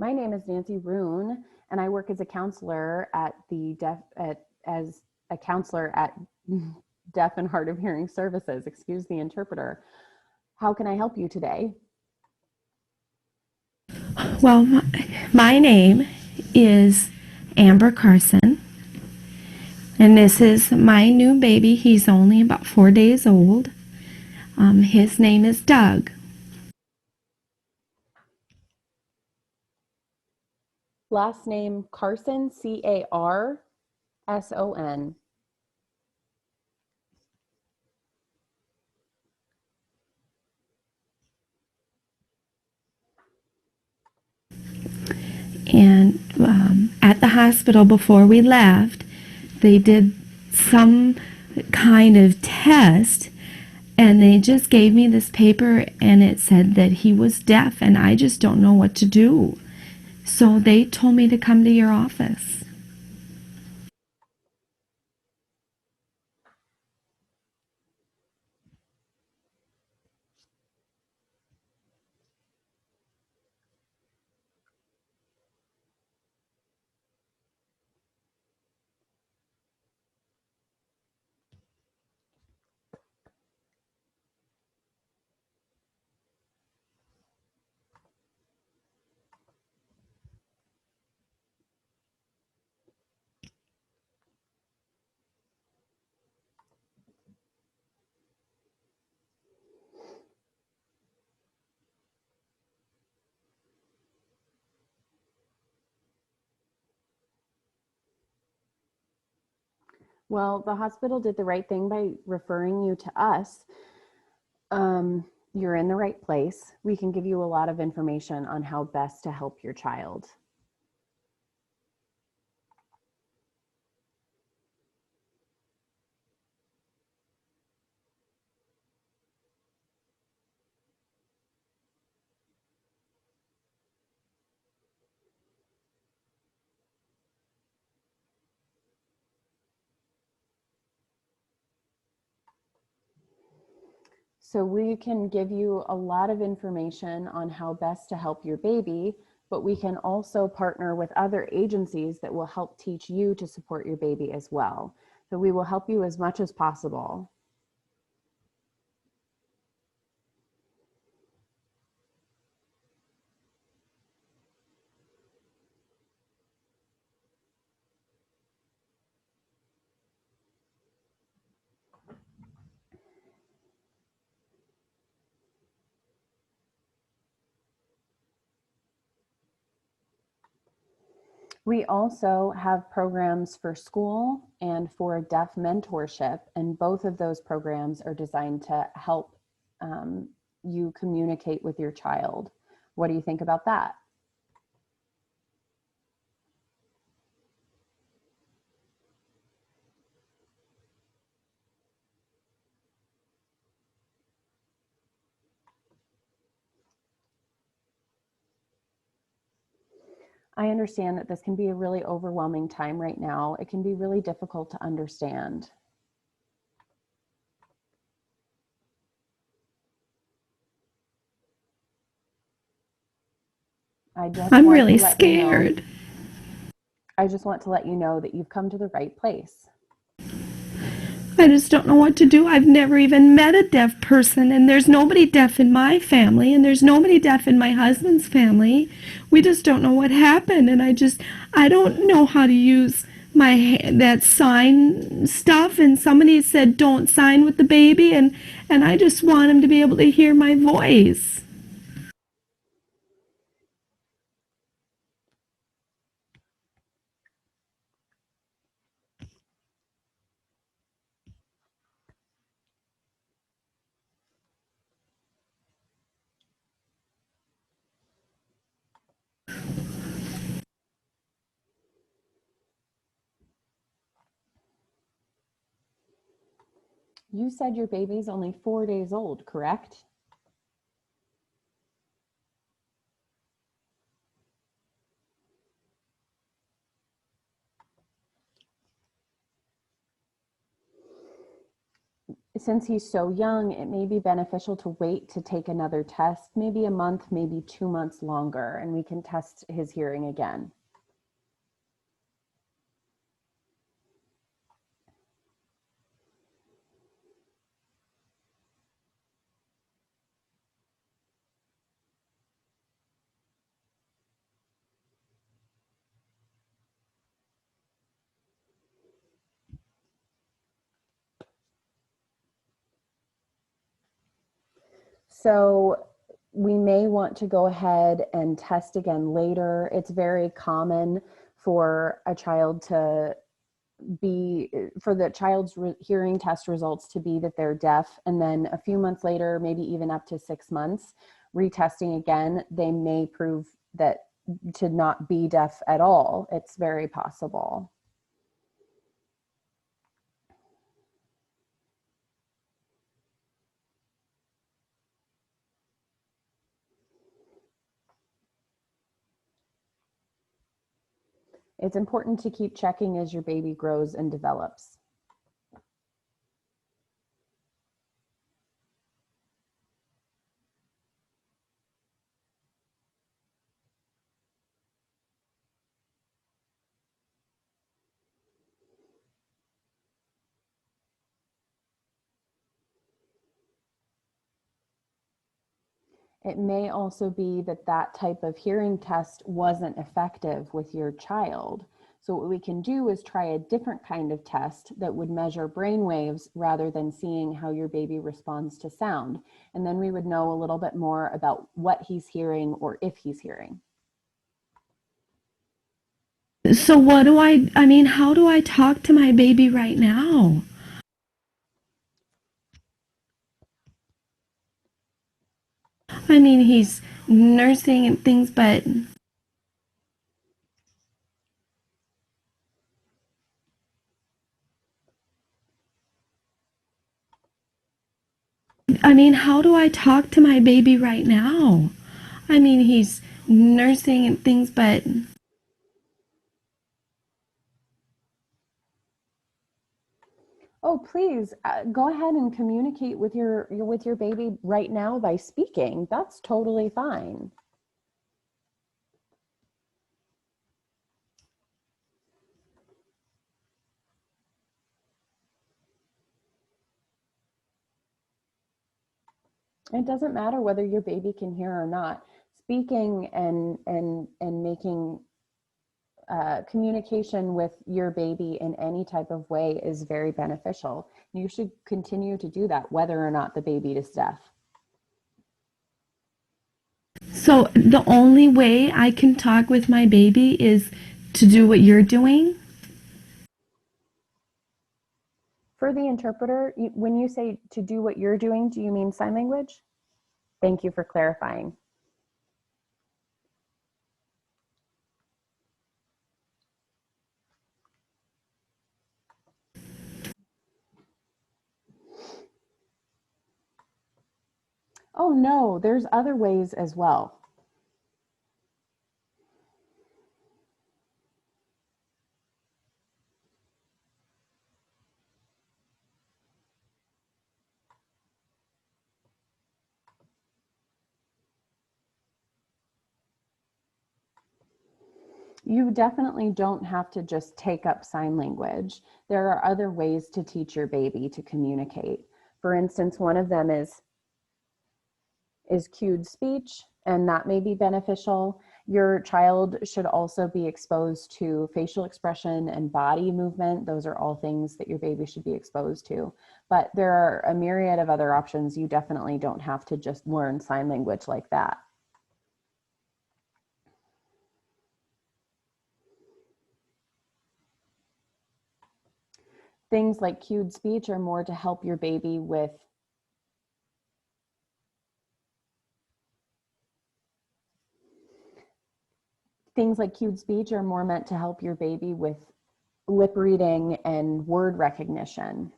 My name is Nancy Roon, and I work as a counselor at the as a counselor at Deaf and Hard of Hearing Services. Excuse the interpreter. How can I help you today? Well, my name is Amber Carson, and this is my new baby. He's only about 4 days old. His name is Doug. Last name Carson, Carson. And at the hospital before we left, they did some kind of test, and they just gave me this paper, and it said that he was deaf, and I just don't know what to do. So they told me to come to your office. Well, the hospital did the right thing by referring you to us. You're in the right place. We can give you a lot of information on how best to help your child. So we can give you a lot of information on how best to help your baby, but we can also partner with other agencies that will help teach you to support your baby as well. So we will help you as much as possible. We also have programs for school and for deaf mentorship, and both of those programs are designed to help you communicate with your child. What do you think about that? I understand that this can be a really overwhelming time right now. It can be really difficult to understand. I just I'm want to really let you know, scared. I just want to let you know that you've come to the right place. I just don't know what to do. I've never even met a deaf person, and there's nobody deaf in my family, and there's nobody deaf in my husband's family. We just don't know what happened, and I don't know how to use that sign stuff. And somebody said don't sign with the baby, and I just want him to be able to hear my voice. You said your baby's only 4 days old, correct? Since he's so young, it may be beneficial to wait to take another test, maybe a month, maybe 2 months longer, and we can test his hearing again. So we may want to go ahead and test again later. It's very common for a child to be, for the child's hearing test results to be that they're deaf. And then a few months later, maybe even up to 6 months, retesting again, they may prove that to not be deaf at all. It's very possible. It's important to keep checking as your baby grows and develops. It may also be that that type of hearing test wasn't effective with your child. So what we can do is try a different kind of test that would measure brain waves rather than seeing how your baby responds to sound. And then we would know a little bit more about what he's hearing or if he's hearing. So how do I talk to my baby right now? I mean, he's nursing and things, but how do I talk to my baby right now? I mean, he's nursing and things, but Oh, please go ahead and communicate with your baby right now by speaking. That's totally fine. It doesn't matter whether your baby can hear or not. Speaking and making communication with your baby in any type of way is very beneficial. You should continue to do that, whether or not the baby is deaf. so the only way I can talk with my baby is to do what you're doing? For the interpreter, when you say to do what you're doing, do you mean sign language? Thank you for clarifying. Oh no, there's other ways as well. You definitely don't have to just take up sign language. There are other ways to teach your baby to communicate. For instance, one of them is cued speech, and that may be beneficial. Your child should also be exposed to facial expression and body movement. Those are all things that your baby should be exposed to. But there are a myriad of other options. You definitely don't have to just learn sign language like that. Things like cued speech are more to help your baby with things like cued speech are more meant to help your baby with lip reading and word recognition.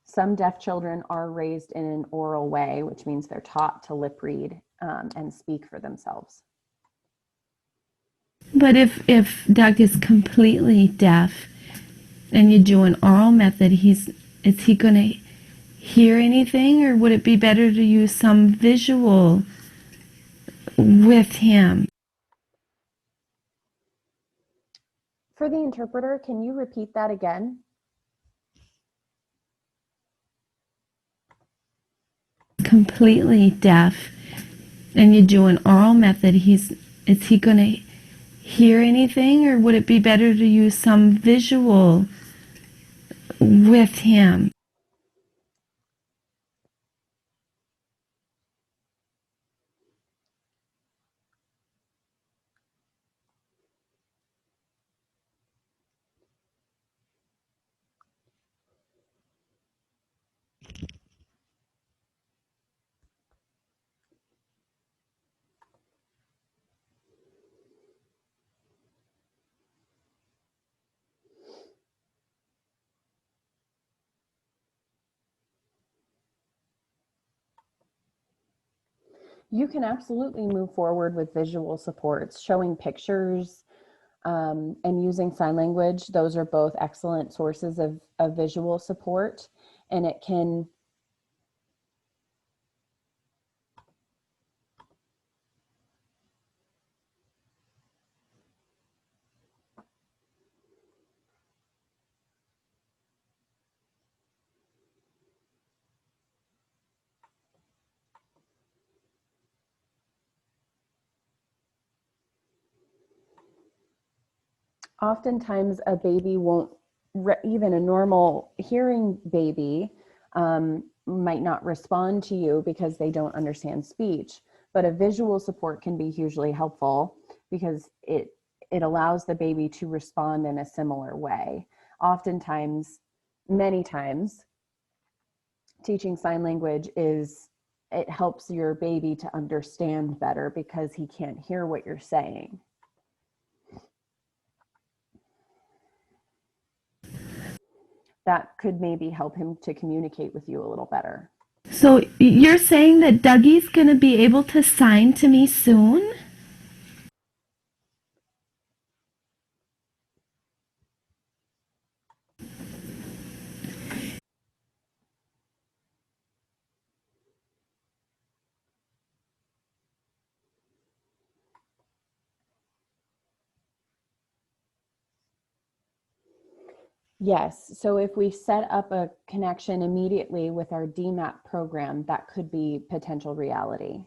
Some deaf children are raised in an oral way, which means they're taught to lip read and speak for themselves. But if Doug is completely deaf and you do an oral method, is he going to hear anything, or would it be better to use some visual with him? For the interpreter, can you repeat that again? Completely deaf and you do an oral method, is he going to hear anything, or would it be better to use some visual with him? You can absolutely move forward with visual supports, showing pictures and using sign language. Those are both excellent sources of visual support, and it can oftentimes a baby won't, even a normal hearing baby might not respond to you because they don't understand speech. But a visual support can be hugely helpful because it allows the baby to respond in a similar way. Oftentimes, many times, teaching sign language it helps your baby to understand better because he can't hear what you're saying. That could maybe help him to communicate with you a little better. So you're saying that Dougie's going to be able to sign to me soon? Yes, so if we set up a connection immediately with our DMAP program, that could be potential reality.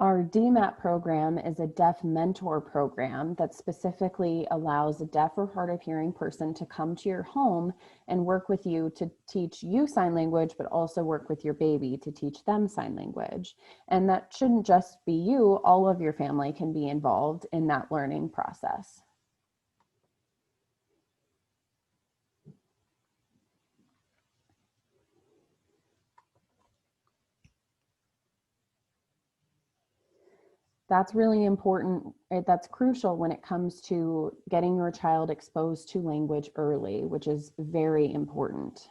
Our DMAP program is a deaf mentor program that specifically allows a deaf or hard of hearing person to come to your home and work with you to teach you sign language, but also work with your baby to teach them sign language. And that shouldn't just be you, all of your family can be involved in that learning process. That's really important. That's crucial when it comes to getting your child exposed to language early, which is very important.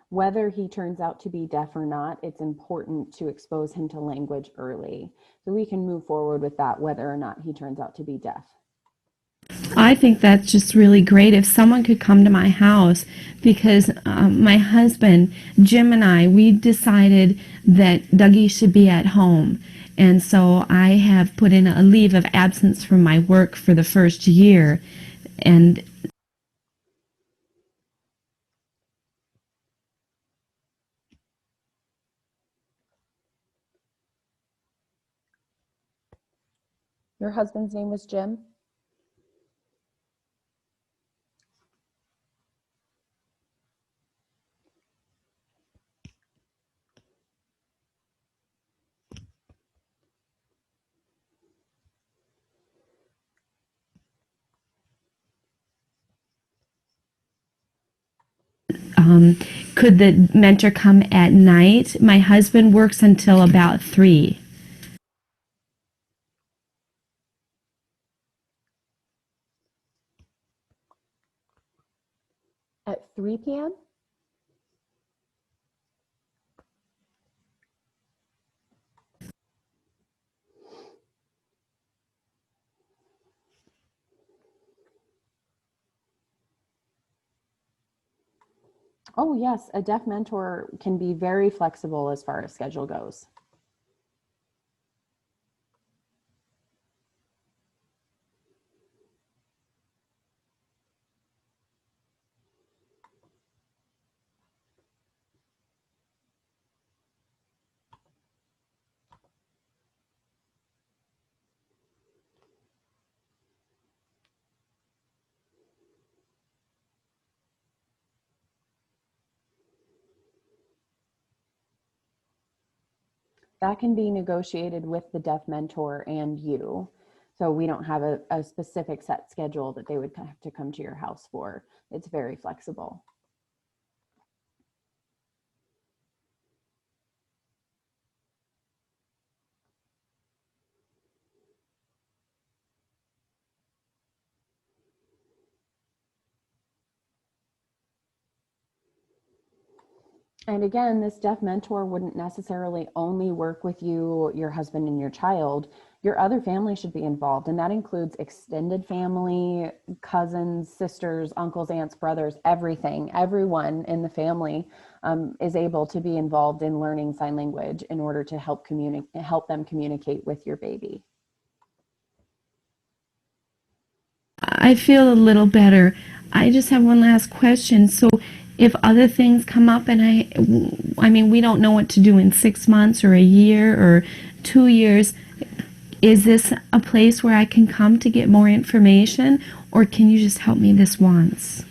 Whether he turns out to be deaf or not, it's important to expose him to language early. So we can move forward with that, whether or not he turns out to be deaf. I think that's just really great if someone could come to my house, because my husband, Jim, and we decided that Dougie should be at home. And so I have put in a leave of absence from my work for the first year. And Your husband's name was Jim? Could the mentor come at night? My husband works until about 3. At 3 p.m.? Oh, yes, a deaf mentor can be very flexible as far as schedule goes. That can be negotiated with the deaf mentor and you. So we don't have a specific set schedule that they would have to come to your house for. It's very flexible. And again, this deaf mentor wouldn't necessarily only work with you, your husband, and your child. Your other family should be involved, and that includes extended family, cousins, sisters, uncles, aunts, brothers, everything. Everyone in the family is able to be involved in learning sign language in order to help them communicate with your baby. I feel a little better. I just have one last question. So, if other things come up, and I mean, we don't know what to do in 6 months or a year or 2 years, is this a place where I can come to get more information, or can you just help me this once?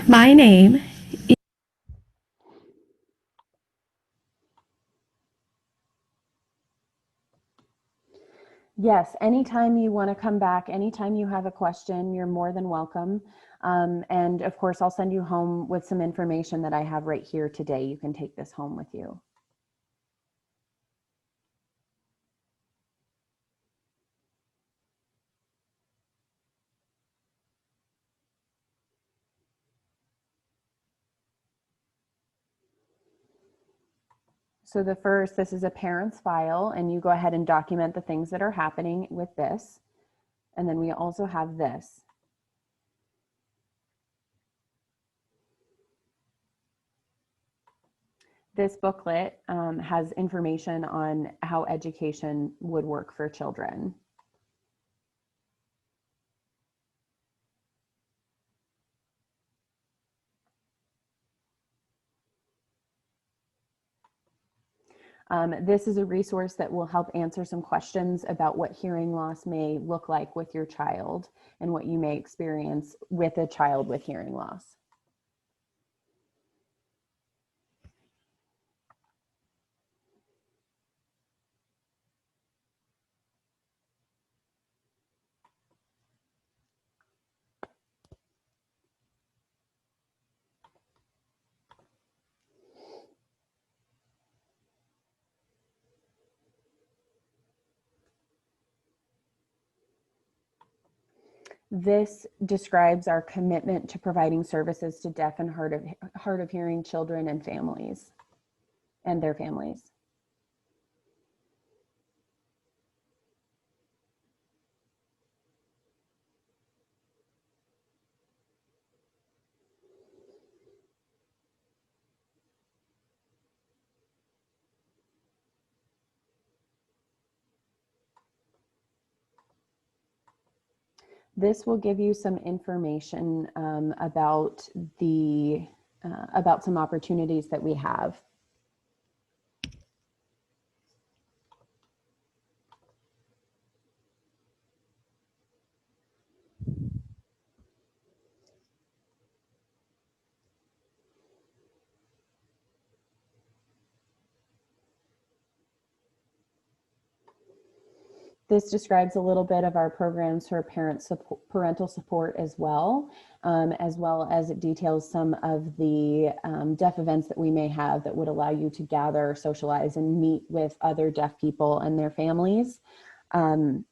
My name. Yes, anytime you want to come back, anytime you have a question, you're more than welcome. And of course, I'll send you home with some information that I have right here today. You can take this home with you. So this is a parent's file, and you go ahead and document the things that are happening with this. And then we also have this. This booklet has information on how education would work for children. This is a resource that will help answer some questions about what hearing loss may look like with your child and what you may experience with a child with hearing loss. This describes our commitment to providing services to deaf and hard of hearing children and families and their families. This will give you some information about about some opportunities that we have. This describes a little bit of our programs for parental support as well as it details some of the deaf events that we may have that would allow you to gather, socialize, and meet with other deaf people and their families. And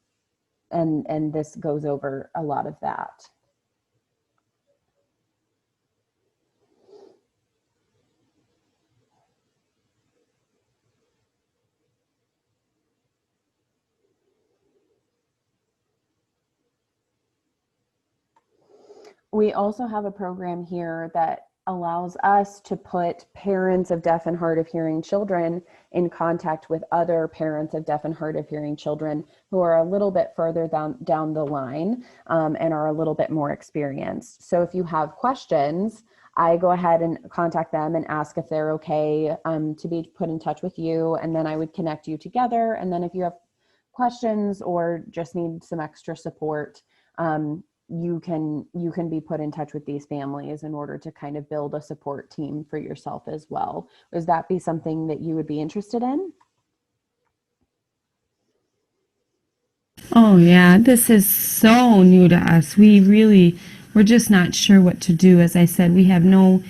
this goes over a lot of that. We also have a program here that allows us to put parents of deaf and hard of hearing children in contact with other parents of deaf and hard of hearing children who are a little bit further down the line and are a little bit more experienced. So if you have questions, I go ahead and contact them and ask if they're okay to be put in touch with you, and then I would connect you together. And then if you have questions or just need some extra support, you can be put in touch with these families in order to kind of build a support team for yourself as well. Would that be something that you would be interested in? Oh yeah, this is so new to us. We're just not sure what to do. As I said, we have no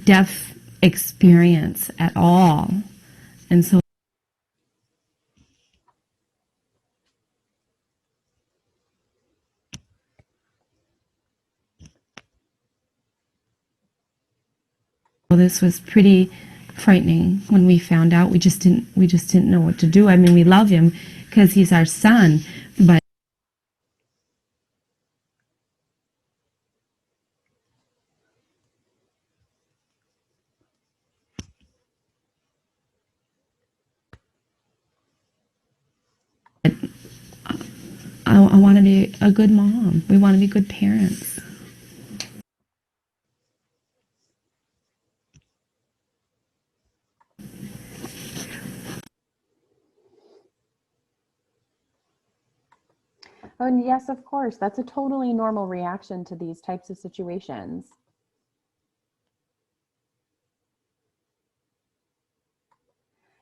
deaf experience at all. And so this was pretty frightening when we found out. We just didn't know what to do. I mean, we love him because he's our son, but I want to be a good mom. We want to be good parents. Oh, and yes, of course, that's a totally normal reaction to these types of situations.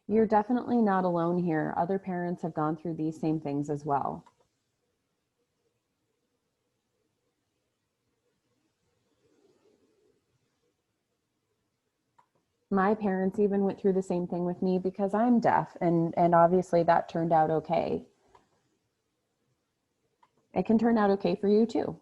You're definitely not alone here. Other parents have gone through these same things as well. My parents even went through the same thing with me because I'm deaf, and obviously that turned out okay. It can turn out okay for you too.